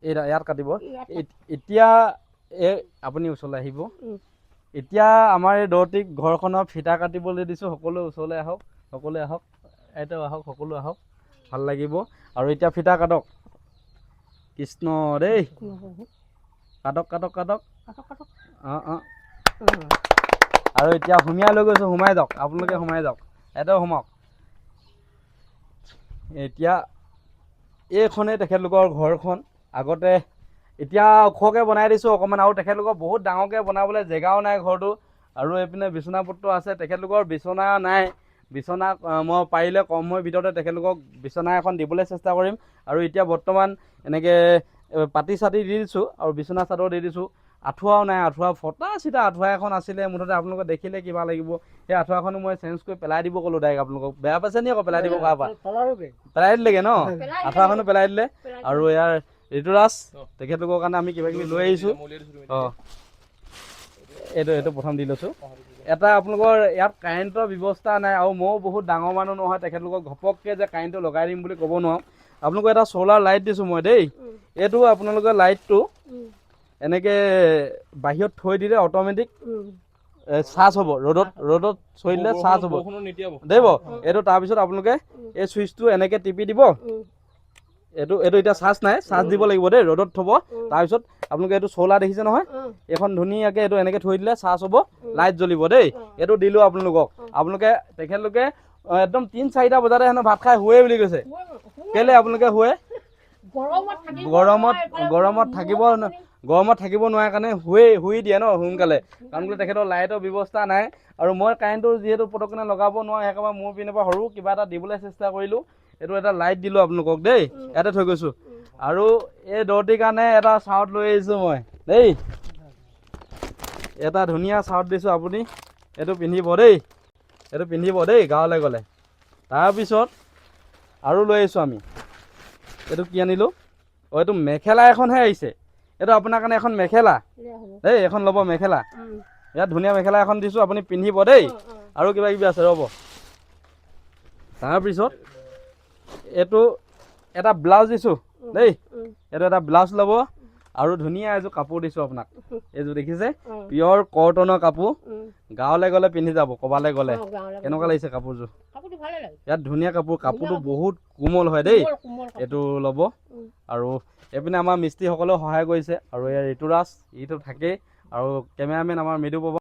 ইয়াত কাটিব এতিয়া আপুনি ওচৰলৈ আহিব এতিয়া আমাৰ এই দৌতিক ঘৰখনৰ ফিটা কাটিবলৈ দিছোঁ সকলোৱে ওচৰলৈ আহক সকলোৱে আহক এইটো আহক সকলো আহক ভাল লাগিব আৰু এতিয়া ফিটা কাটক কৃষ্ণ দেই কাটক কাটক কাটক অঁ আৰু এতিয়া সুমিয়াই লৈ গৈছোঁ সোমাই যাওক আপোনালোকে সোমাই যাওক এইটো সোমাওক এতিয়া এইখনেই তেখেতলোকৰ ঘৰখন আগতে এতিয়া ওখকৈ বনাই দিছোঁ অকণমান আৰু তেখেতলোকৰ বহুত ডাঙৰকৈ বনাবলৈ জেগাও নাই ঘৰটো আৰু এইপিনে বিচনাপত্ৰ আছে তেখেতলোকৰ বিচনা নাই বিচনা মই পাৰিলে কম সময়ৰ ভিতৰতে তেখেতলোকক বিচনা এখন দিবলৈ চেষ্টা কৰিম আৰু এতিয়া বৰ্তমান এনেকৈ পাতি চাতি দি দিছোঁ আৰু বিচনা চাদৰ দি দিছোঁ আঁঠুৱাও নাই আঁঠুৱা ফটা চিটা আঁঠুৱা এখন আছিলে মুঠতে আপোনালোকে দেখিলে কিবা লাগিব সেই আঁঠুৱাখনো মই চেঞ্জ কৰি পেলাই দিব ক'লোঁ ডাইৰেক্ট আপোনালোকক বেয়া পাইছে নি আকৌ পেলাই দিব কোৱাৰ পৰা পেলাই দিলেগৈ ন আঁঠুৱাখনো পেলাই দিলে আৰু ইয়াৰ ঋতুৰাজ তেখেতলোকৰ কাৰণে আমি কিবা কিবি লৈ আহিছোঁ অঁ এইটো প্ৰথম দি লৈছোঁ এটা আপোনালোকৰ ইয়াত কাৰেণ্টৰ ব্যৱস্থা নাই আৰু ময়ো বহুত ডাঙৰ মানুহ নহয় তেখেতলোকক ঘপককৈ যে কাৰেণ্টটো লগাই দিম বুলি ক'ব নোৱাৰোঁ আপোনালোকক এটা চ'লাৰ লাইট দিছোঁ মই দেই এইটো আপোনালোকৰ লাইটটো এনেকৈ বাহিৰত থৈ দিলে অট'মেটিক চাৰ্জ হ'ব ৰ'দত থৈ দিলে চাৰ্জ হ'ব দেই এইটো তাৰপিছত আপোনালোকে এই চুইচটো এনেকৈ টিপি দিব এইটো এতিয়া চাৰ্জ নাই চাৰ্জ দিব লাগিব দেই ৰ'দত থ'ব তাৰপিছত আপোনালোকে এইটো চ'লাৰ দেখিছে নহয় এইখন ধুনীয়াকৈ এইটো এনেকৈ থৈ দিলে চাৰ্জ হ'ব লাইট জ্বলিব দেই এইটো দিলোঁ আপোনালোকে তেখেতলোকে একদম 3-4টা বজাতে হেনো ভাত খাই শুৱে বুলি কৈছে কেলৈ আপোনালোকে শুৱে গৰমত থাকিব নোৱাৰে কাৰণে শুই দিয়ে ন সোনকালে কাৰণ বোলে তেখেতৰ লাইটৰ ব্যৱস্থা নাই আৰু মই কাৰেণ্টটো যিহেতু পটককৈ লগাব নোৱাৰোঁ সেইকাৰণে মোৰ পিনৰ পৰা সৰু কিবা এটা দিবলৈ চেষ্টা কৰিলোঁ এইটো এটা লাইট দিলোঁ আপোনালোকক দেই ইয়াতে থৈ গৈছোঁ আৰু এই দৌতিৰ কাৰণে এটা চাৰ্ট লৈ আহিছোঁ মই দেই এটা ধুনীয়া চাৰ্ট দিছোঁ আপুনি এইটো পিন্ধিব দেই গাঁৱলৈ গ'লে তাৰপিছত আৰু লৈ আহিছোঁ আমি এইটো কি আনিলোঁ এইটো মেখেলা এখনহে আহিছে এইটো আপোনাৰ কাৰণে এখন মেখেলা দেই এখন ল'ব মেখেলা ইয়াত ধুনীয়া মেখেলা এখন দিছোঁ আপুনি পিন্ধিব দেই আৰু কিবা কিবি আছে ৰ'ব তাৰপিছত এইটো এটা ব্লাউজ দিছোঁ দেই এইটো এটা ব্লাউজ ল'ব আৰু ধুনীয়া এযোৰ কাপোৰ দিছোঁ আপোনাক এইযোৰ দেখিছে পিয়ৰ কটনৰ কাপোৰ গাঁৱলৈ গ'লে পিন্ধি যাব ক'ৰবালৈ গ'লে কেনেকুৱা লাগিছে কাপোৰযোৰ ইয়াত ধুনীয়া কাপোৰটো বহুত কোমল হয় দেই এইটো ল'ব আৰু এইপিনে আমাৰ মিস্ত্ৰীসকলেও সহায় কৰিছে আৰু ইয়াৰ ঋতুৰাজ ইটো থাকেই আৰু কেমেৰামেন আমাৰ মৃদু